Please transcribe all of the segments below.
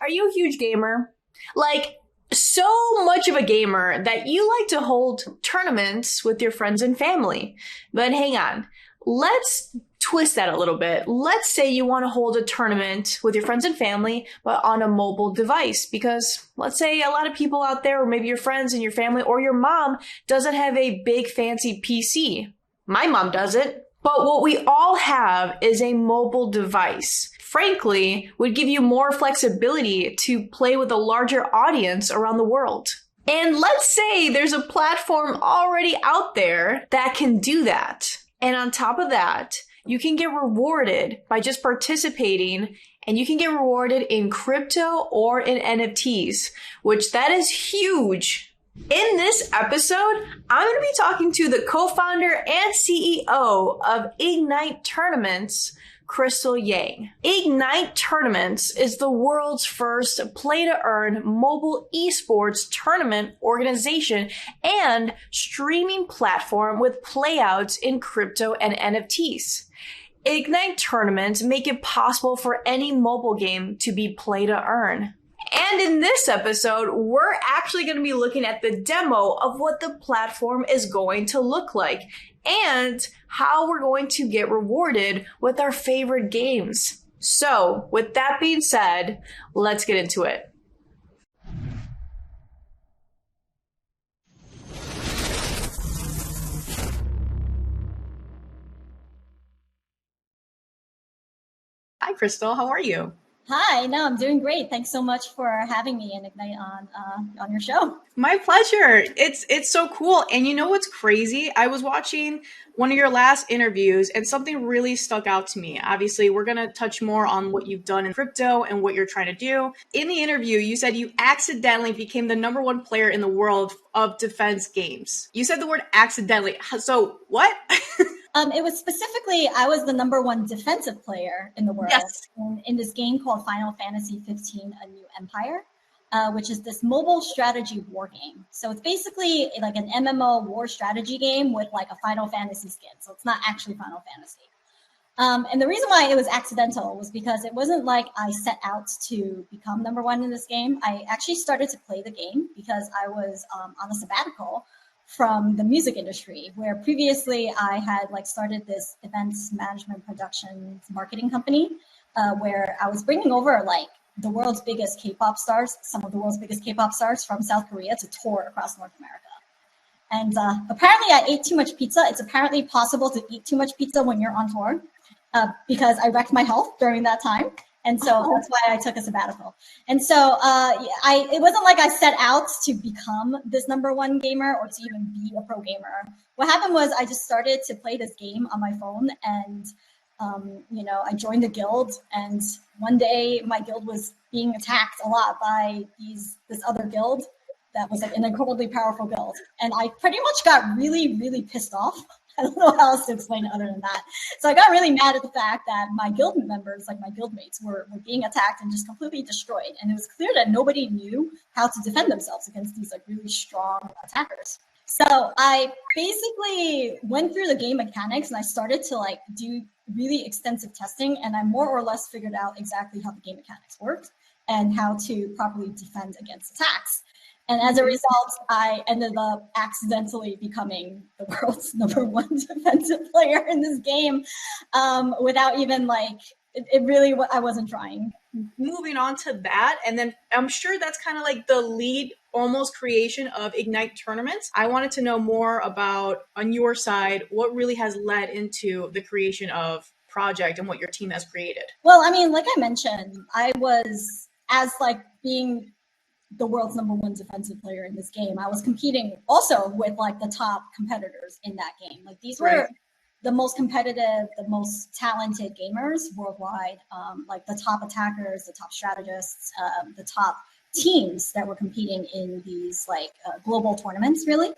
Are you a huge gamer? Like, so much of a gamer that you like to hold tournaments with your friends and family. But hang on, let's twist that a little bit. Let's say you want to hold a tournament with your friends and family, but on a mobile device, because let's say a lot of people out there, or maybe your friends and your family or your mom doesn't have a big fancy PC. My mom doesn't. But what we all have is a mobile device. Frankly, would give you more flexibility to play with a larger audience around the world. And let's say there's a platform already out there that can do that. And on top of that, you can get rewarded by just participating, and you can get rewarded in crypto or in NFTs, which that is huge. In this episode, I'm going to be talking to the co-founder and CEO of Ignite Tournaments, Krystal Yang. Ignite Tournaments is the world's first play-to-earn mobile esports tournament organization and streaming platform with payouts in crypto and NFTs. Ignite Tournaments make it possible for any mobile game to be play-to-earn. And in this episode, we're actually going to be looking at the demo of what the platform is going to look like and how we're going to get rewarded with our favorite games. So, with that being said, let's get into it. Hi, Krystal. How are you? Hi, no, I'm doing great. Thanks so much for having me and Ignite on your show. My pleasure. It's so cool. And you know what's crazy? I was watching one of your last interviews and something really stuck out to me. Obviously, we're going to touch more on what you've done in crypto and what you're trying to do. In the interview, you said you accidentally became the #1 player in the world of defense games. You said the word accidentally. So what? It was specifically, I was the #1 defensive player in the world. Yes. in this game called Final Fantasy 15, A New Empire, which is this mobile strategy war game. So it's basically like an MMO war strategy game with like a Final Fantasy skin. So it's not actually Final Fantasy. And the reason why it was accidental was because it wasn't like I set out to become #1 in this game. I actually started to play the game because I was on a sabbatical from the music industry, where previously I had like started this events management production marketing company, where I was bringing over like the world's biggest K-pop stars, some of the world's biggest K-pop stars from South Korea to tour across North America. And apparently I ate too much pizza. It's apparently possible to eat too much pizza when you're on tour, because I wrecked my health during that time. And so that's why I took a sabbatical. And so it wasn't like I set out to become this #1 gamer or to even be a pro gamer. What happened was I just started to play this game on my phone, and I joined the guild. And one day my guild was being attacked a lot by this other guild that was like an incredibly powerful guild. And I pretty much got really, really pissed off. I don't know how else to explain it other than that. So I got really mad at the fact that my guild members, like my guildmates, were being attacked and just completely destroyed. And it was clear that nobody knew how to defend themselves against these like really strong attackers. So I basically went through the game mechanics and I started to like do really extensive testing, and I more or less figured out exactly how the game mechanics worked and how to properly defend against attacks. And as a result, I ended up accidentally becoming the world's #1 defensive player in this game, without even like, I wasn't trying. Moving on to that, and then I'm sure that's kind of like the lead almost creation of Ignite Tournaments. I wanted to know more about, on your side, what really has led into the creation of project and what your team has created. Well, I mean, like I mentioned, I was, as like being the world's #1 defensive player in this game, I was competing also with like the top competitors in that game. Like these were the most competitive, the most talented gamers worldwide, like the top attackers, the top strategists, the top teams that were competing in these like global tournaments, really.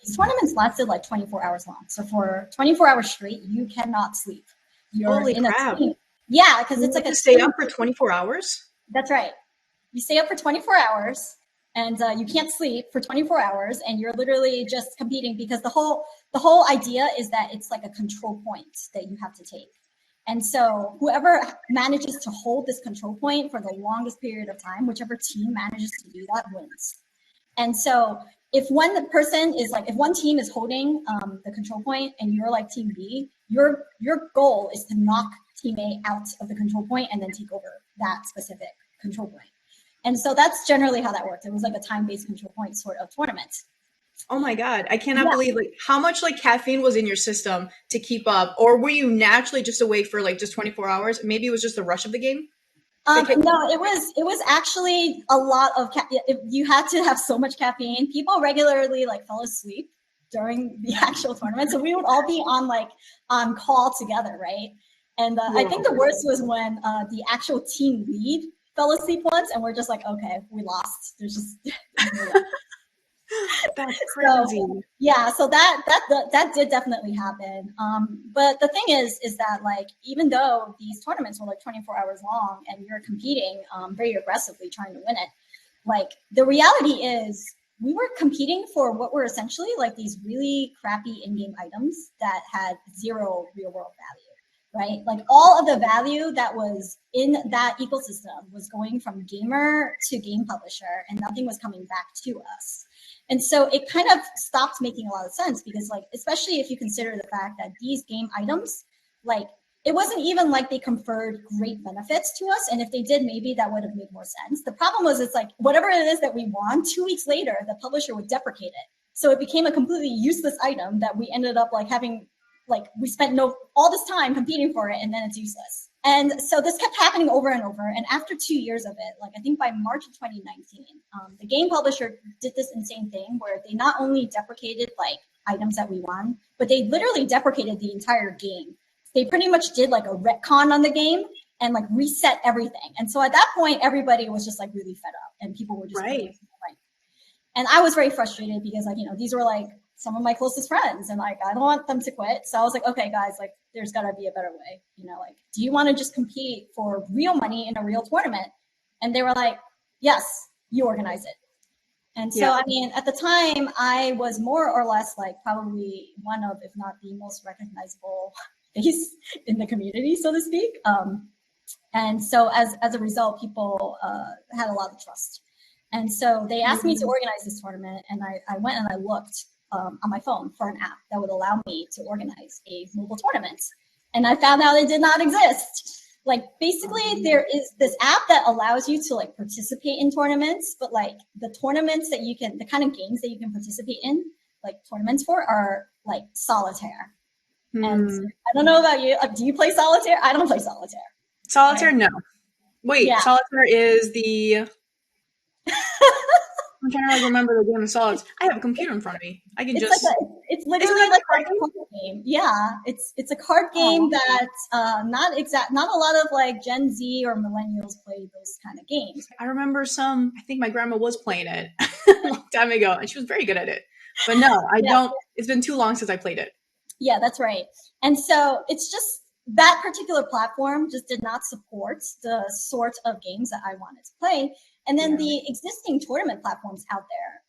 These tournaments lasted like 24 hours long. So for 24 hours straight, you cannot sleep. You're Holy in crap. a team. Yeah, because it's like to stay up for 24 hours? That's right. You stay up for 24 hours and you can't sleep for 24 hours, and you're literally just competing, because the whole idea is that it's like a control point that you have to take. And so whoever manages to hold this control point for the longest period of time, whichever team manages to do that wins. And so if one person is like, if one team is holding the control point and you're like team B, your goal is to knock team A out of the control point and then take over that specific control point. And so that's generally how that worked. It was like a time-based control point sort of tournament. Oh my God. I cannot believe like how much like caffeine was in your system to keep up, or were you naturally just awake for like just 24 hours? Maybe it was just the rush of the game. No, it was actually a lot of you had to have so much caffeine. People regularly like fell asleep during the actual tournament, so we would all be on call together, right? And I think the worst was when the actual team lead fell asleep once, and we're just like, okay, we lost. There's just that's crazy. So, yeah, so that did definitely happen. But the thing is that like even though these tournaments were like 24 hours long and you're competing very aggressively trying to win it, like the reality is we were competing for what were essentially like these really crappy in-game items that had zero real-world value, right? Like all of the value that was in that ecosystem was going from gamer to game publisher, and nothing was coming back to us. And so it kind of stopped making a lot of sense because, like, especially if you consider the fact that these game items, like, it wasn't even like they conferred great benefits to us. And if they did, maybe that would have made more sense. The problem was it's like whatever it is that we won, 2 weeks later, the publisher would deprecate it. So it became a completely useless item that we ended up like having, like we spent all this time competing for it, and then it's useless. And so this kept happening over and over. And after 2 years of it, like I think by March of 2019, the game publisher did this insane thing where they not only deprecated like items that we won, but they literally deprecated the entire game. They pretty much did like a retcon on the game and like reset everything. And so at that point, everybody was just like really fed up, and people were just right. And I was very frustrated because like, you know, these were like some of my closest friends, and like I don't want them to quit. So I was like, okay, guys, like there's got to be a better way. You know, like, do you want to just compete for real money in a real tournament? And they were like, yes, you organize it. And so, I mean, at the time, I was more or less like probably one of, if not the most recognizable face in the community, so to speak. And so as a result, people had a lot of trust. And so they asked me to organize this tournament, and I went and I looked on my phone for an app that would allow me to organize a mobile tournament. And I found out it did not exist. Like basically there is this app that allows you to like participate in tournaments, but like the tournaments that you can, the kind of games that you can participate in, like tournaments for are like solitaire. And I don't know about you. Do you play solitaire? I don't play solitaire. Solitaire, right? No. Wait, solitaire is the... I'm trying to like remember the game of solids. I have a computer in front of me. I can it's literally like a card game. Yeah, it's a card game that not a lot of like Gen Z or millennials play those kind of games. I remember I think my grandma was playing it a long time ago, and she was very good at it. But no, I don't. It's been too long since I played it. Yeah, that's right. And so it's just that particular platform just did not support the sort of games that I wanted to play. And then the existing tournament platforms out there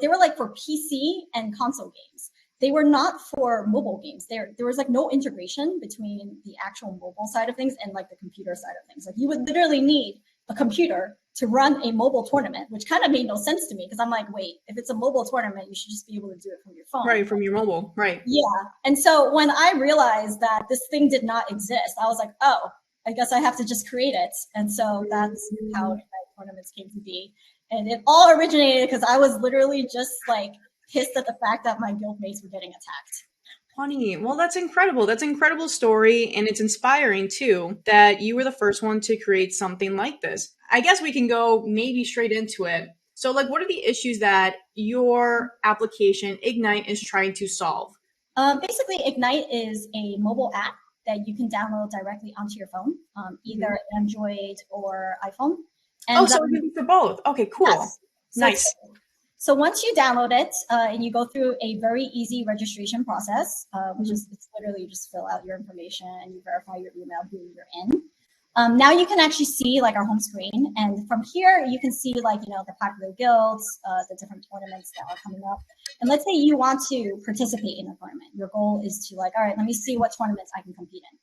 they were like for PC and console games. They were not for mobile games. There was like no integration between the actual mobile side of things and like the computer side of things. Like you would literally need a computer to run a mobile tournament, which kind of made no sense to me because I'm like, wait, if it's a mobile tournament, you should just be able to do it from your phone. Right, from your mobile, right. Yeah. And so when I realized that this thing did not exist, I was like, oh, I guess I have to just create it. And so that's how my tournaments came to be. And it all originated because I was literally just like pissed at the fact that my guildmates were getting attacked. Funny. Well, that's incredible. That's an incredible story. And it's inspiring too that you were the first one to create something like this. I guess we can go maybe straight into it. So like, what are the issues that your application Ignite is trying to solve? Basically, Ignite is a mobile app that you can download directly onto your phone, either Android or iPhone. And, so it can be for both. Okay, cool. Yes. Nice. So once you download it and you go through a very easy registration process, which is it's literally you just fill out your information and you verify your email who you're in. Now you can actually see like our home screen, and from here you can see like, the popular guilds, the different tournaments that are coming up. And let's say you want to participate in a tournament. Your goal is to like, all right, let me see what tournaments I can compete in.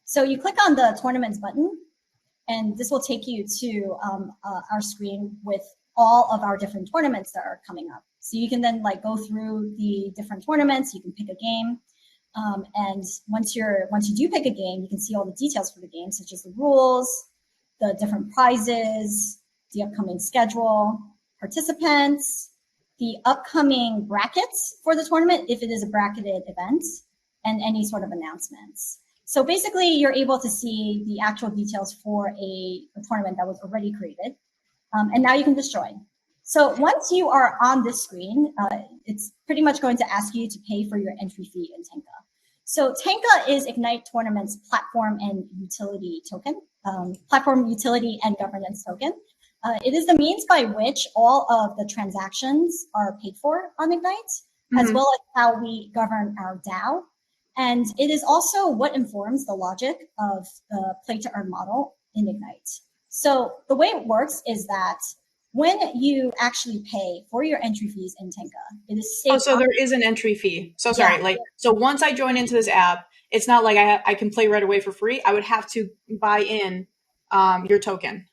So you click on the tournaments button, and this will take you to our screen with all of our different tournaments that are coming up. So you can then like go through the different tournaments. You can pick a game. And once you do pick a game, you can see all the details for the game, such as the rules, the different prizes, the upcoming schedule, participants, the upcoming brackets for the tournament, if it is a bracketed event, and any sort of announcements. So basically, you're able to see the actual details for a tournament that was already created. And now you can just join. So once you are on this screen, it's pretty much going to ask you to pay for your entry fee in Tanka. So Tanka is Ignite Tournament's platform and utility token, platform utility and governance token. It is the means by which all of the transactions are paid for on Ignite, as well as how we govern our DAO. And it is also what informs the logic of the play-to-earn model in Ignite. So the way it works is that when you actually pay for your entry fees in Tanka, it is staked. Oh, so there is an entry fee. So sorry, so once I join into this app, it's not like I can play right away for free. I would have to buy in your token.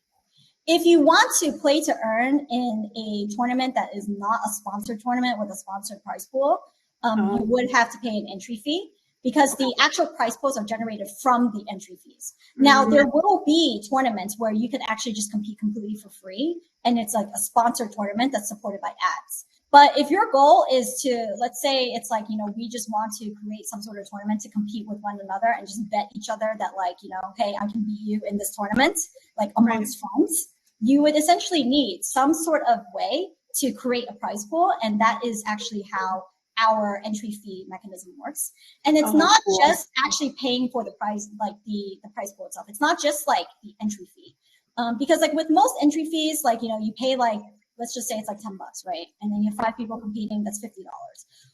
If you want to play to earn in a tournament that is not a sponsored tournament with a sponsored prize pool, you would have to pay an entry fee, because the actual prize pools are generated from the entry fees. Now, there will be tournaments where you can actually just compete completely for free, and it's like a sponsored tournament that's supported by ads. But if your goal is to, let's say it's like, we just want to create some sort of tournament to compete with one another and just bet each other that like, hey, I can beat you in this tournament, like amongst friends, you would essentially need some sort of way to create a prize pool. And that is actually how our entry fee mechanism works. And it's not just actually paying for the prize, like the prize pool itself. It's not just like the entry fee. Because like with most entry fees, like, you pay like, let's just say it's like $10, right? And then you have 5 people competing, that's $50.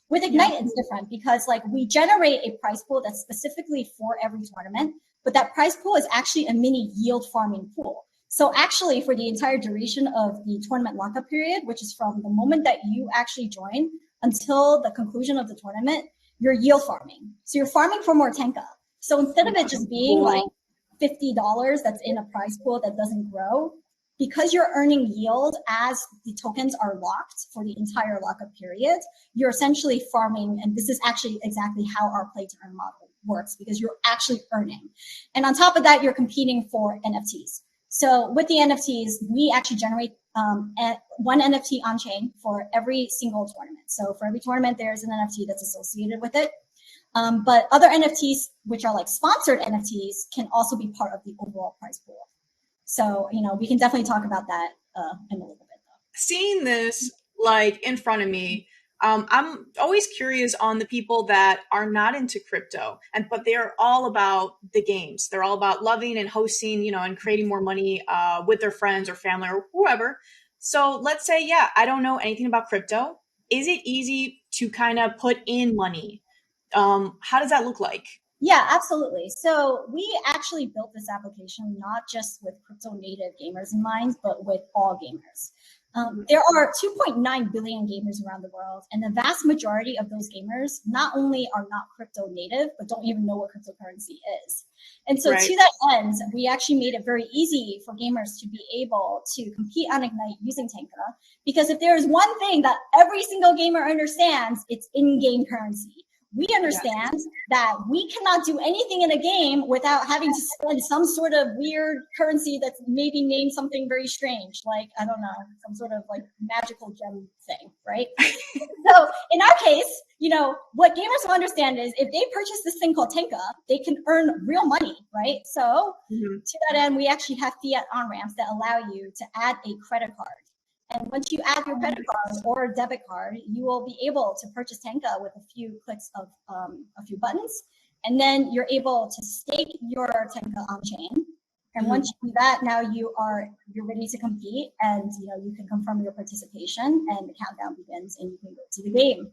With Ignite, it's different because like we generate a prize pool that's specifically for every tournament, but that prize pool is actually a mini yield farming pool. So actually for the entire duration of the tournament lockup period, which is from the moment that you actually join until the conclusion of the tournament, you're yield farming. So you're farming for more Tanka. So instead of it just being like $50 that's in a prize pool that doesn't grow, because you're earning yield as the tokens are locked for the entire lockup period, you're essentially farming. And this is actually exactly how our play to earn model works, because you're actually earning. And on top of that, you're competing for NFTs. So with the NFTs, we actually generate one NFT on chain for every single tournament. So for every tournament, there's an NFT that's associated with it. But other NFTs, which are like sponsored NFTs, can also be part of the overall prize pool. So, we can definitely talk about that in a little bit. Seeing this like in front of me, I'm always curious on the people that are not into crypto, but they're all about the games. They're all about loving and hosting, and creating more money with their friends or family or whoever. So let's say, I don't know anything about crypto. Is it easy to kind of put in money? How does that look like? Yeah, absolutely. So we actually built this application not just with crypto native gamers in mind, but with all gamers. There are 2.9 billion gamers around the world, and the vast majority of those gamers not only are not crypto native, but don't even know what cryptocurrency is. And so to that end, we actually made it very easy for gamers to be able to compete on Ignite using Tanka, because if there is one thing that every single gamer understands, it's in-game currency. We understand that we cannot do anything in a game without having to spend some sort of weird currency that's maybe named something very strange, like, I don't know, some sort of like magical gem thing, right? So in our case, what gamers will understand is if they purchase this thing called Tanka, they can earn real money, right? So to that end, we actually have fiat on-ramps that allow you to add a credit card. And once you add your credit card or debit card, you will be able to purchase Tanka with a few clicks of a few buttons. And then you're able to stake your Tanka on chain. And once you do that, now you're ready to compete, and you can confirm your participation, and the countdown begins, and you can go to the game.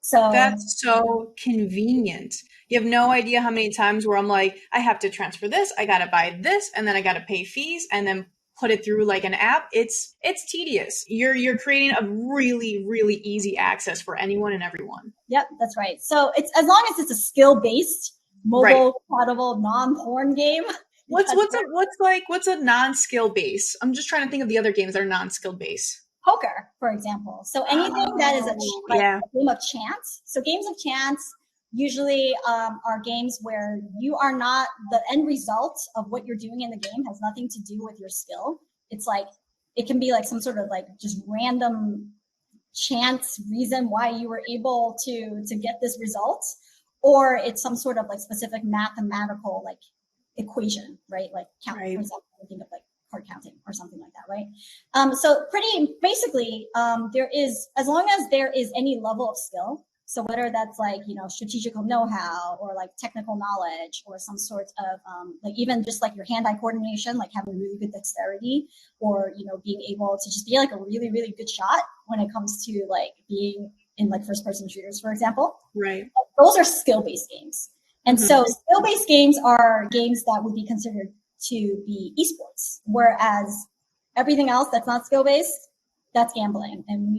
So That's so convenient. You have no idea how many times where I'm like, I have to transfer this, I gotta buy this, and then I gotta pay fees, and then put it through like an app. It's tedious. You're creating a really, really easy access for anyone and everyone. yep, that's right. So it's as long as it's a skill-based, Right. mobile, compatible, non-porn game. What's a non-skill base? I'm just trying to think of the other games that are non-skill base. Poker, for example. So anything that is Oh, like yeah. a game of chance. So games of chance usually are games where you are not the end result of what you're doing in the game has nothing to do with your skill. It's like it can be like some sort of like just random chance reason why you were able to get this result, or it's some sort of like specific mathematical like equation, right? Like count, for Right. example, think of like card counting or something like that, right? So pretty basically, there is, as long as there is any level of skill, so whether that's like, strategical know-how or like technical knowledge or some sort of like even just like your hand-eye coordination, like having really good dexterity, or being able to just be like a really really good shot when it comes to like being in like first-person shooters, for example. Right. Those are skill-based games. And Mhm. so skill-based games are games that would be considered to be esports, whereas everything else that's not skill-based, that's gambling. And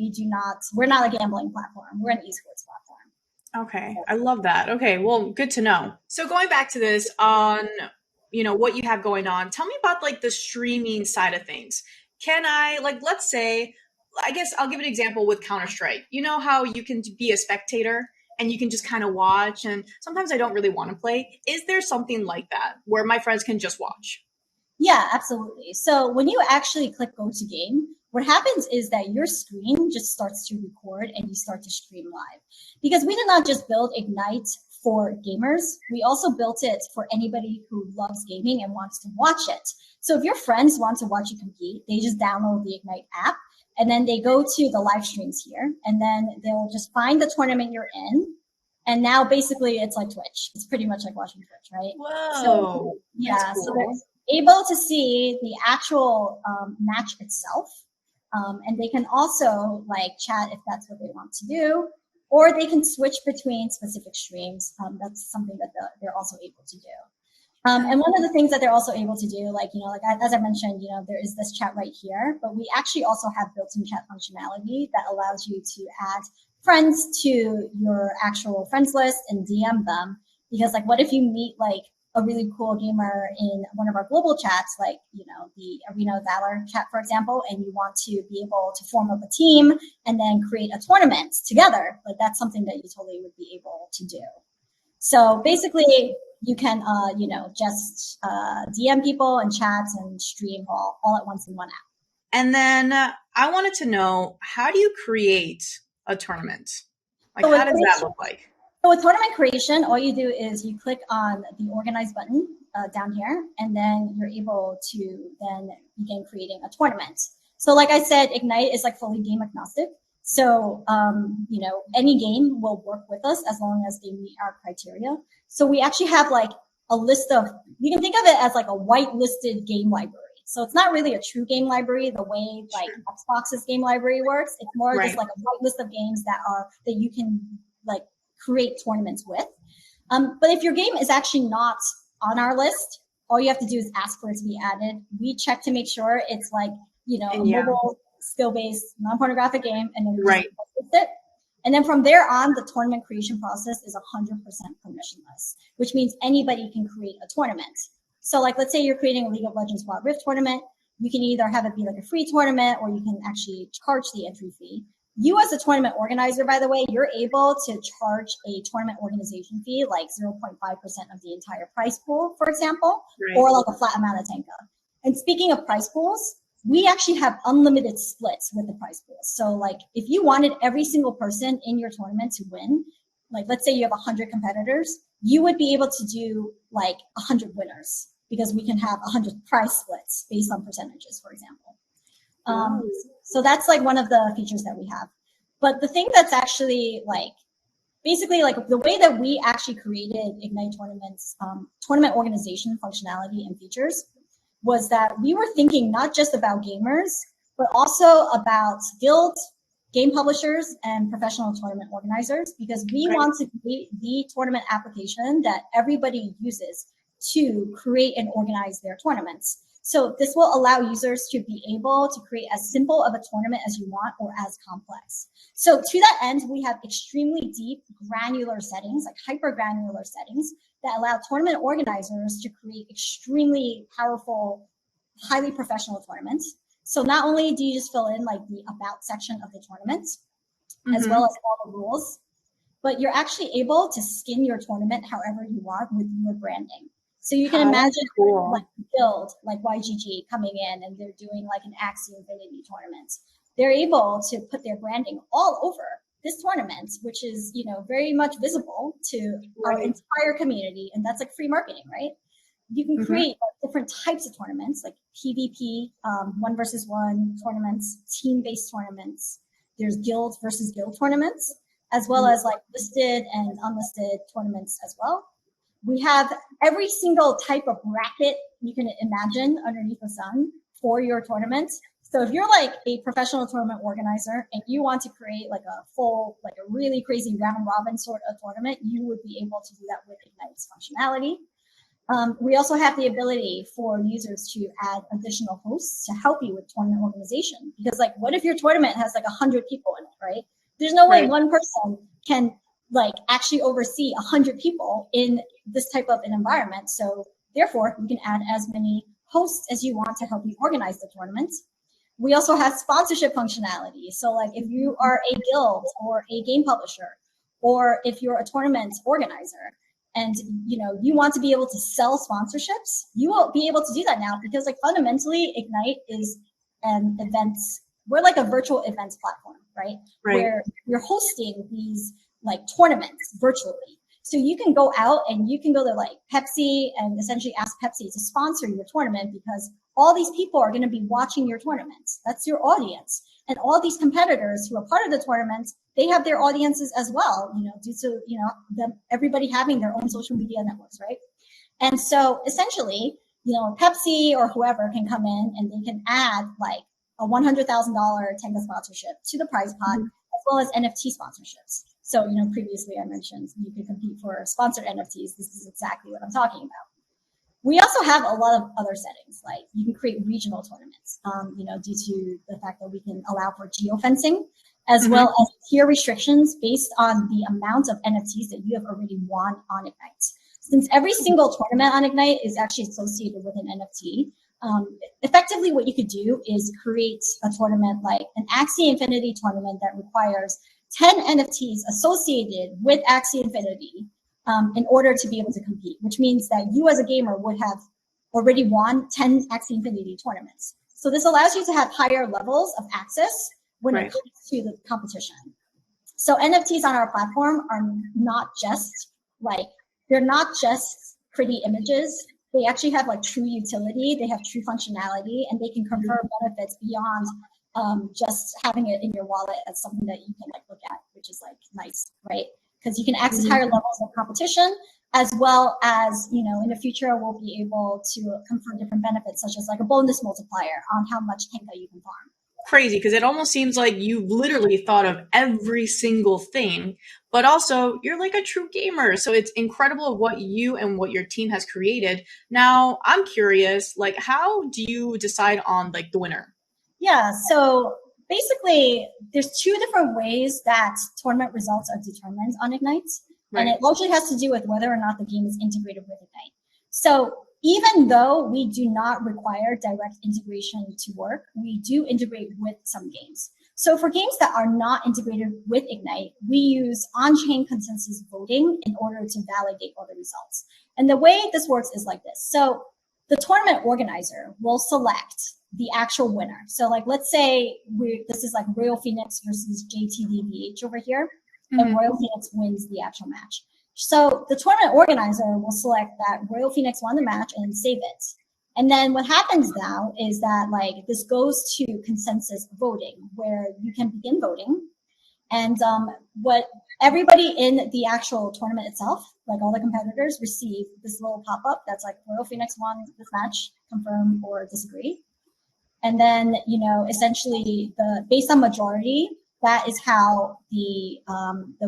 we're not a gambling platform. We're an esports platform. Okay, I love that. Okay, well, good to know. So going back to this on, what you have going on, tell me about like the streaming side of things. Can I, like, let's say, I guess I'll give an example with Counter-Strike. You know how you can be a spectator and you can just kind of watch, and sometimes I don't really want to play. Is there something like that where my friends can just watch? Yeah, absolutely. So when you actually click go to game, what happens is that your screen just starts to record and you start to stream live. Because we did not just build Ignite for gamers, we also built it for anybody who loves gaming and wants to watch it. So if your friends want to watch you compete, they just download the Ignite app and then they go to the live streams here and then they'll just find the tournament you're in. And now basically it's like Twitch. It's pretty much like watching Twitch, right? So Whoa, that's yeah, so cool. they're able to see the actual match itself. And they can also like chat if that's what they want to do, or they can switch between specific streams. That's something that they're also able to do. And one of the things that they're also able to do, like, as I mentioned, there is this chat right here, but we actually also have built-in chat functionality that allows you to add friends to your actual friends list and DM them. Because like, what if you meet like a really cool gamer in one of our global chats, like, the Arena of Valor chat, for example, and you want to be able to form up a team and then create a tournament together, like that's something that you totally would be able to do. So basically, you can, just DM people and chat and stream all at once in one app. And then I wanted to know, how do you create a tournament? Like, So how with, does that look like? so with tournament creation, all you do is you click on the organize button down here, and then you're able to then begin creating a tournament. So like I said, Ignite is like fully game agnostic. So, any game will work with us as long as they meet our criteria. So we actually have like a list of, you can think of it as like a whitelisted game library. So it's not really a true game library the way like Xbox's game library works. It's more just Right. like a white list of games that you can like create tournaments with. But if your game is actually not on our list, all you have to do is ask for it to be added. We check to make sure it's like, a And yeah, mobile skill-based non-pornographic game, and then we just right. list it. And then from there on, the tournament creation process is 100% permissionless, which means anybody can create a tournament. So like, let's say you're creating a League of Legends Wild Rift tournament. You can either have it be like a free tournament, or you can actually charge the entry fee. You as a tournament organizer, by the way, you're able to charge a tournament organization fee, like 0.5% of the entire prize pool, for example, Right. or like a flat amount of Tanka. And speaking of prize pools, we actually have unlimited splits with the prize pools. So like, if you wanted every single person in your tournament to win, like let's say you have 100 competitors, you would be able to do like 100 winners, because we can have 100 prize splits based on percentages, for example. Oh, So that's like one of the features that we have. But the thing that's actually like, basically like the way that we actually created Ignite tournaments, tournament organization functionality and features, was that we were thinking not just about gamers, but also about guilds, game publishers and professional tournament organizers, because we want to create the tournament application that everybody uses to create and organize their tournaments. So this will allow users to be able to create as simple of a tournament as you want or as complex. So to that end, we have extremely deep granular settings, like hyper granular settings, that allow tournament organizers to create extremely powerful, highly professional tournaments. So not only do you just fill in like the about section of the tournament, as well as all the rules, but you're actually able to skin your tournament however you want with your branding. So you can imagine like Guild, like YGG coming in and they're doing like an Axie Infinity tournament. They're able to put their branding all over this tournament, which is, you know, very much visible to our entire community. And that's like free marketing, right? You can create different types of tournaments, like PvP, 1v1 tournaments, team-based tournaments. There's guild versus guild tournaments, as well as like listed and unlisted tournaments as well. We have every single type of bracket you can imagine underneath the sun for your tournament. So if you're like a professional tournament organizer and you want to create like a full, like a really crazy round robin sort of tournament, you would be able to do that with Ignite's functionality. We also have the ability for users to add additional hosts to help you with tournament organization. Because like, what if your tournament has like 100 people in it, right? There's no way one person can like actually oversee 100 people in this type of an environment. So therefore, you can add as many hosts as you want to help you organize the tournament. We also have sponsorship functionality. So like if you are a guild or a game publisher, or if you're a tournament organizer, and you know you want to be able to sell sponsorships, you will be able to do that now, because like fundamentally Ignite is an events, we're like a virtual events platform, right? Where you're hosting these like tournaments virtually. So you can go out and you can go to like Pepsi and essentially ask Pepsi to sponsor your tournament, because all these people are going to be watching your tournaments. That's your audience. And all these competitors who are part of the tournament, they have their audiences as well, you know, due to, you know, everybody having their own social media networks, right? And so essentially, you know, Pepsi or whoever can come in and they can add like a $100,000 Tanka sponsorship to the prize pot, as well as NFT sponsorships. So, you know, previously I mentioned you could compete for sponsored NFTs. This is exactly what I'm talking about. We also have a lot of other settings, like you can create regional tournaments, you know, due to the fact that we can allow for geofencing, as well as tier restrictions based on the amount of NFTs that you have already won on Ignite. Since every single tournament on Ignite is actually associated with an NFT, effectively what you could do is create a tournament like an Axie Infinity tournament that requires 10 NFTs associated with Axie Infinity in order to be able to compete, which means that you as a gamer would have already won 10 Axie Infinity tournaments. So this allows you to have higher levels of access when it comes to the competition. So NFTs on our platform are not just like, they're not just pretty images. They actually have like true utility. They have true functionality, and they can confer benefits beyond just having it in your wallet as something that you can like look at, which is like nice, right? Because you can access higher levels of competition, as well as, you know, in the future, we'll be able to confer different benefits, such as like a bonus multiplier on how much Tanka you can farm. Crazy, because it almost seems like you've literally thought of every single thing, but also you're like a true gamer. So it's incredible what you and what your team has created. Now, I'm curious, like, how do you decide on like the winner? Yeah, so basically, there's two different ways that tournament results are determined on Ignite. And it largely has to do with whether or not the game is integrated with Ignite. So even though we do not require direct integration to work, we do integrate with some games. So for games that are not integrated with Ignite, we use on-chain consensus voting in order to validate all the results. And the way this works is like this. So the tournament organizer will select the actual winner. So like, let's say this is like Royal Phoenix versus JTDVH over here, and Royal Phoenix wins the actual match. So the tournament organizer will select that Royal Phoenix won the match and save it. And then what happens now is that like this goes to consensus voting, where you can begin voting. And what everybody in the actual tournament itself, like all the competitors, receive this little pop-up that's like Royal Phoenix won this match, confirm or disagree. And then, you know, essentially based on majority that is how the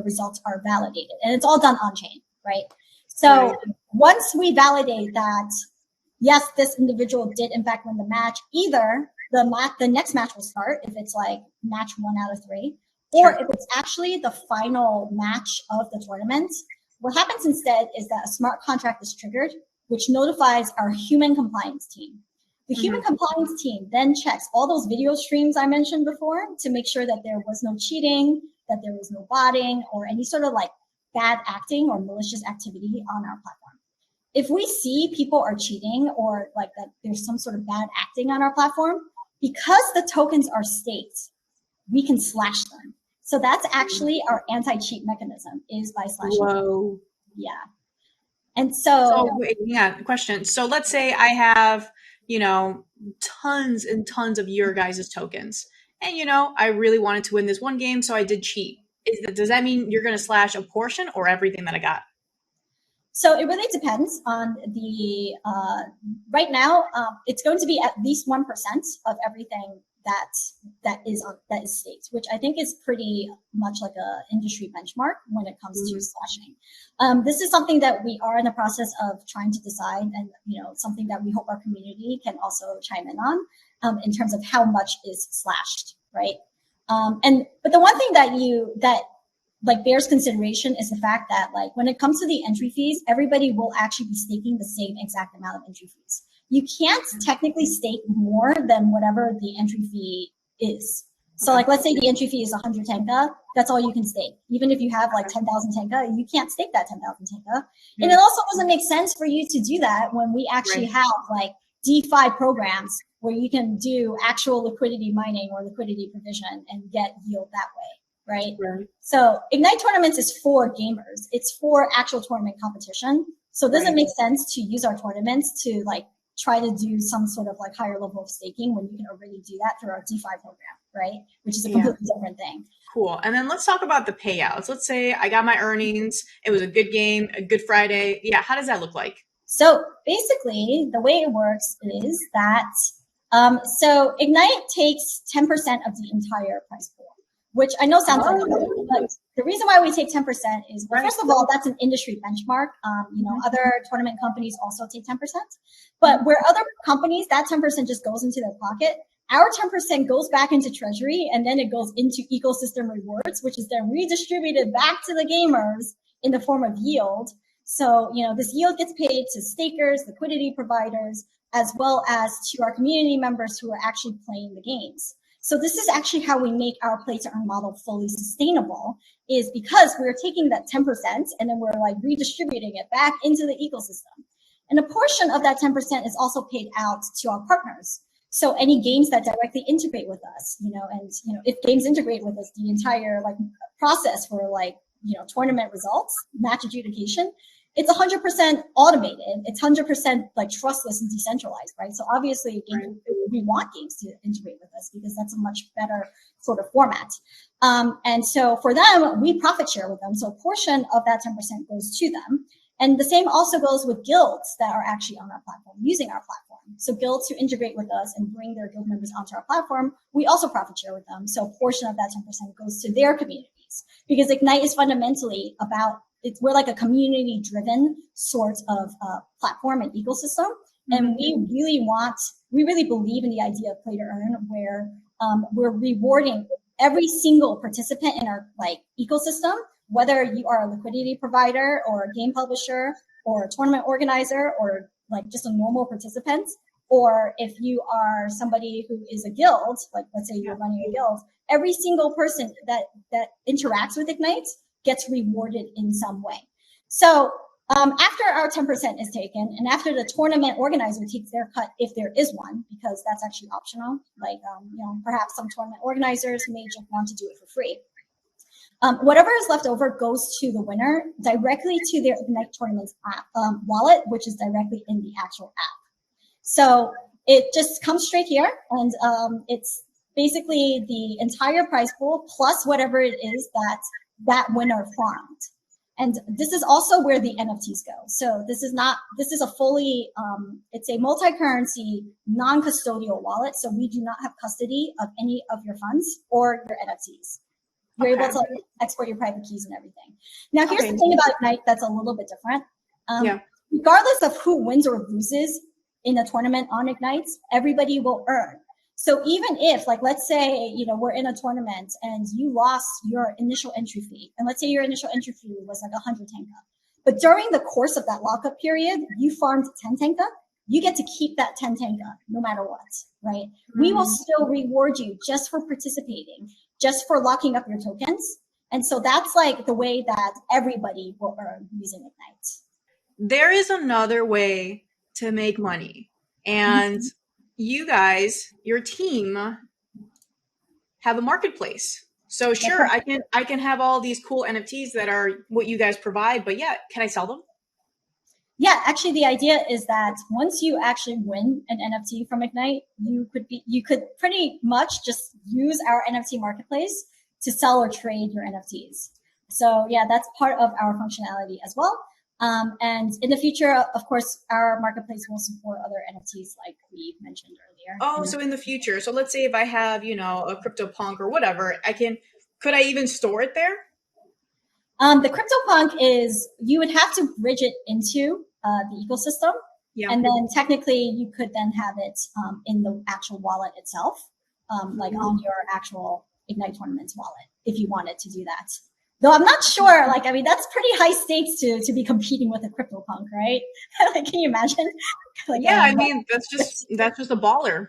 results are validated, and it's all done on chain, right? So once we validate that, yes, this individual did in fact win the match, either the next match will start if it's like match 1 out of 3, or if it's actually the final match of the tournament. What happens instead is that a smart contract is triggered, which notifies our human compliance team. The human compliance team then checks all those video streams I mentioned before to make sure that there was no cheating, that there was no botting, or any sort of like bad acting or malicious activity on our platform. If we see people are cheating or like that there's some sort of bad acting on our platform, because the tokens are staked, we can slash them. So that's actually our anti-cheat mechanism, is by slashing. Whoa. Yeah. And so wait, yeah, question. So let's say I have, tons and tons of your guys' tokens. And, I really wanted to win this one game, so I did cheat. Does that mean you're going to slash a portion or everything that I got? So it really depends on the, right now, it's going to be at least 1% of everything that is staked, which I think is pretty much like a industry benchmark when it comes to slashing. This is something that we are in the process of trying to decide, and something that we hope our community can also chime in on, in terms of how much is slashed, right? But the one thing that like bears consideration is the fact that like when it comes to the entry fees, everybody will actually be staking the same exact amount of entry fees. You can't technically stake more than whatever the entry fee is. So like, let's say the entry fee is 100 Tanka, that's all you can stake. Even if you have like 10,000 Tanka, you can't stake that 10,000 Tanka. And it also doesn't make sense for you to do that when we actually have like DeFi programs where you can do actual liquidity mining or liquidity provision and get yield that way, right? So Ignite tournaments is for gamers. It's for actual tournament competition. So it doesn't make sense to use our tournaments to like try to do some sort of like higher level of staking when you can already do that through our DeFi program, right? Which is a completely different thing. Cool. And then let's talk about the payouts. Let's say I got my earnings. It was a good game, a good Friday. Yeah. How does that look like? So basically the way it works is that, so Ignite takes 10% of the entire prize pool, which I know sounds like a lot, but the reason why we take 10% is, well, first of all, that's an industry benchmark. Other tournament companies also take 10%, but where other companies, that 10% just goes into their pocket. Our 10% goes back into treasury, and then it goes into ecosystem rewards, which is then redistributed back to the gamers in the form of yield. So, this yield gets paid to stakers, liquidity providers, as well as to our community members who are actually playing the games. So this is actually how we make our play to earn model fully sustainable, is because we're taking that 10% and then we're like redistributing it back into the ecosystem. And a portion of that 10% is also paid out to our partners. So any games that directly integrate with us, if games integrate with us, the entire like process for like, tournament results, match adjudication, it's 100% automated. It's 100% like trustless and decentralized, right? So obviously we want games to integrate with us because that's a much better sort of format. And so for them, we profit share with them. So a portion of that 10% goes to them. And the same also goes with guilds that are actually on our platform, using our platform. So guilds who integrate with us and bring their guild members onto our platform, we also profit share with them. So a portion of that 10% goes to their communities, because Ignite is fundamentally about, we're like a community driven sort of platform and ecosystem. And we really believe in the idea of play to earn, where we're rewarding every single participant in our like ecosystem, whether you are a liquidity provider or a game publisher or a tournament organizer or like just a normal participant, or if you are somebody who is a guild, like let's say you're running a guild, every single person that interacts with Ignite gets rewarded in some way. So after our 10% is taken, and after the tournament organizer takes their cut, if there is one, because that's actually optional, like perhaps some tournament organizers may just want to do it for free. Whatever is left over goes to the winner directly to their Ignite Tournaments app, wallet, which is directly in the actual app. So it just comes straight here, and it's basically the entire prize pool plus whatever it is that winner farmed. And this is also where the NFTs go. So this is a fully, it's a multi-currency, non-custodial wallet. So we do not have custody of any of your funds or your NFTs. You're Okay. able to like, export your private keys and everything. Now, here's Okay. the thing about Ignite that's a little bit different. Yeah. Regardless of who wins or loses in a tournament on Ignite, everybody will earn. So even if, like, let's say, we're in a tournament and you lost your initial entry fee, and let's say your initial entry fee was like 100 Tanka, but during the course of that lockup period, you farmed 10 Tanka, you get to keep that 10 Tanka no matter what, right? Mm-hmm. We will still reward you just for participating, just for locking up your tokens. And so that's like the way that everybody will earn using Ignite. There is another way to make money. And you guys, your team, have a marketplace. So sure, I can have all these cool NFTs that are what you guys provide, but yeah, can I sell them? Yeah, actually the idea is that once you actually win an NFT from Ignite, you could pretty much just use our NFT marketplace to sell or trade your NFTs. So yeah, that's part of our functionality as well. And in the future, of course, our marketplace will support other NFTs like we mentioned earlier. Oh, so in the future. So let's say if I have, a CryptoPunk or whatever, could I even store it there? The CryptoPunk you would have to bridge it into the ecosystem. Yeah. And then technically you could then have it in the actual wallet itself, like on your actual Ignite Tournaments wallet, if you wanted to do that. Though I'm not sure, that's pretty high stakes to be competing with a CryptoPunk, right? Can you imagine? That's just a baller.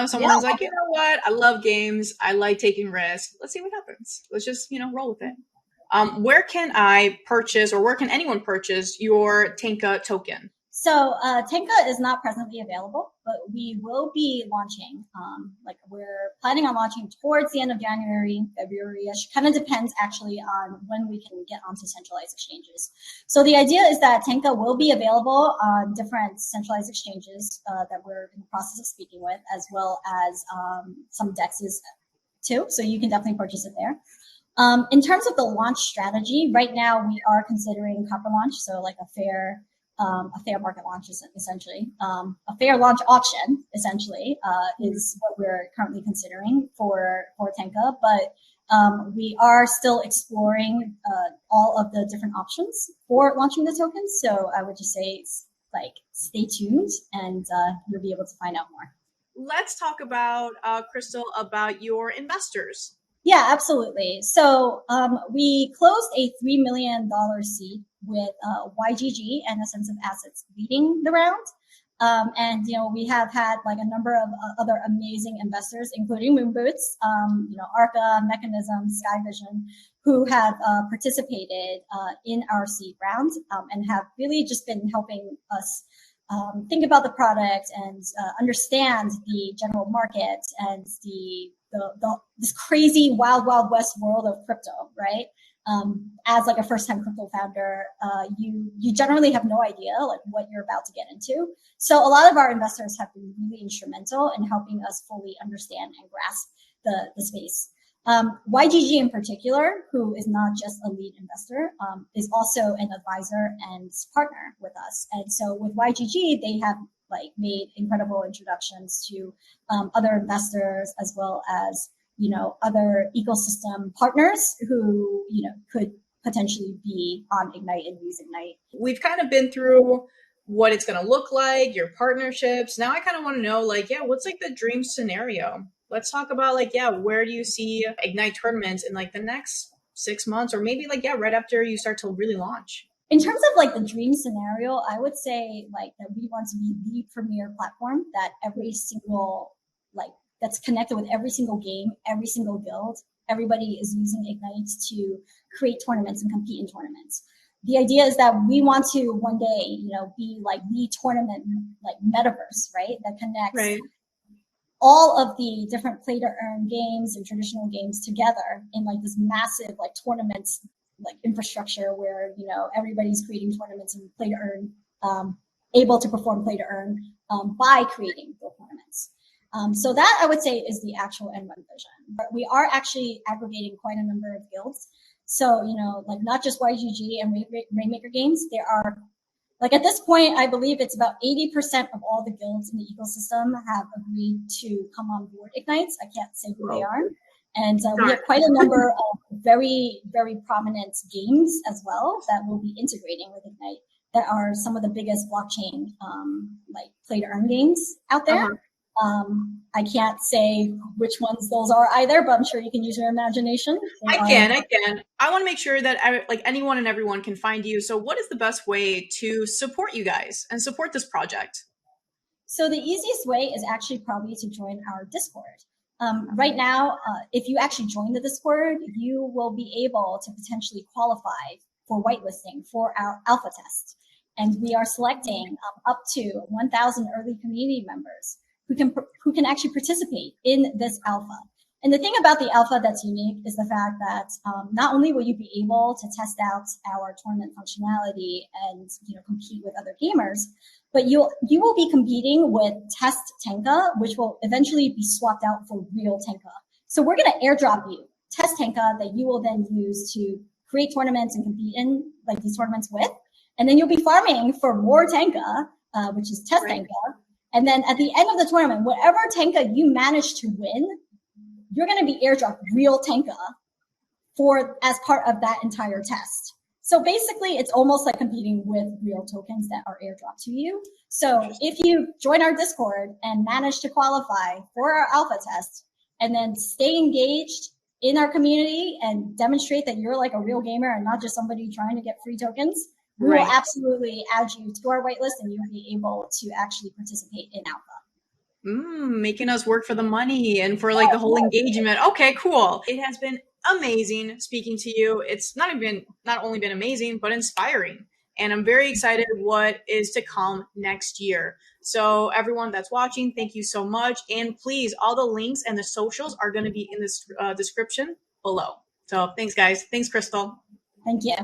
Someone's like, you know what? I love games. I like taking risks. Let's see what happens. Let's just, roll with it. Where can I purchase, or where can anyone purchase your Tanka token? So Tanka is not presently available, but we will be launching. We're planning on launching towards the end of January, February-ish. Kind of depends actually on when we can get onto centralized exchanges. So the idea is that Tanka will be available on different centralized exchanges that we're in the process of speaking with, as well as some DEXs too. So you can definitely purchase it there. In terms of the launch strategy, right now we are considering copper launch, so like a fair market launch essentially. A fair launch auction essentially is what we're currently considering for Tanka, but we are still exploring all of the different options for launching the tokens. So I would just say stay tuned and you'll be able to find out more. Let's talk about Krystal, about your investors. Yeah, absolutely. So we closed a $3 million seed with YGG and Ascensive Assets leading the round. And we have had a number of other amazing investors, including MoonBoots, Arca, Mechanism, Skyvision, who have participated in our seed round and have really just been helping us think about the product and understand the general market and this crazy wild west world of crypto, right? As a first-time crypto founder, you generally have no idea what you're about to get into. So a lot of our investors have been really instrumental in helping us fully understand and grasp the space. YGG in particular, who is not just a lead investor, is also an advisor and partner with us. And so with YGG, they have made incredible introductions to other investors, as well as other ecosystem partners who could potentially be on Ignite and use Ignite. We've kind of been through what it's going to look like, your partnerships. Now I kind of want to know, what's the dream scenario? Let's talk about where do you see Ignite tournaments in the next 6 months, or maybe right after you start to really launch? In terms of the dream scenario, I would say that we want to be the premier platform that every single that's connected with every single game, every single guild. Everybody is using Ignite to create tournaments and compete in tournaments. The idea is that we want to one day, be the tournament metaverse, right? That connects all of the different play to earn games and traditional games together in this massive tournaments infrastructure where everybody's creating tournaments and play to earn, able to perform play to earn by creating the tournaments. So that I would say is the actual end run vision. But we are actually aggregating quite a number of guilds. So not just YGG and Rainmaker Games. There are at this point, I believe it's about 80% of all the guilds in the ecosystem have agreed to come on board Ignites. I can't say who they are. And we have quite a number of very, very prominent games as well that we'll be integrating with Ignite that are some of the biggest blockchain like play to earn games out there. I can't say which ones those are either, but I'm sure you can use your imagination. I can. I want to make sure that like anyone and everyone can find you. So what is the best way to support you guys and support this project? So the easiest way is actually probably to join our Discord. Right now, if you actually join the Discord, you will be able to potentially qualify for whitelisting for our alpha test. And we are selecting up to 1,000 early community members who can actually participate in this alpha. And the thing about the alpha that's unique is the fact that not only will you be able to test out our tournament functionality and compete with other gamers, but you will be competing with test Tanka, which will eventually be swapped out for real Tanka. So we're going to airdrop you test Tanka that you will then use to create tournaments and compete in like these tournaments with. And then you'll be farming for more Tanka, which is test Tanka. And then at the end of the tournament, whatever Tanka you manage to win, you're going to be airdropped real Tanka as part of that entire test. So basically, it's almost like competing with real tokens that are airdropped to you. So if you join our Discord and manage to qualify for our alpha test and then stay engaged in our community and demonstrate that you're like a real gamer and not just somebody trying to get free tokens, we will absolutely add you to our whitelist and you'll be able to actually participate in alpha. Making us work for the money and for like the whole engagement. Okay, cool. It has been amazing speaking to you. It's not only been amazing, but inspiring. And I'm very excited what is to come next year. So everyone that's watching, thank you so much. And please, all the links and the socials are going to be in the description below. So thanks, guys. Thanks, Krystal. Thank you.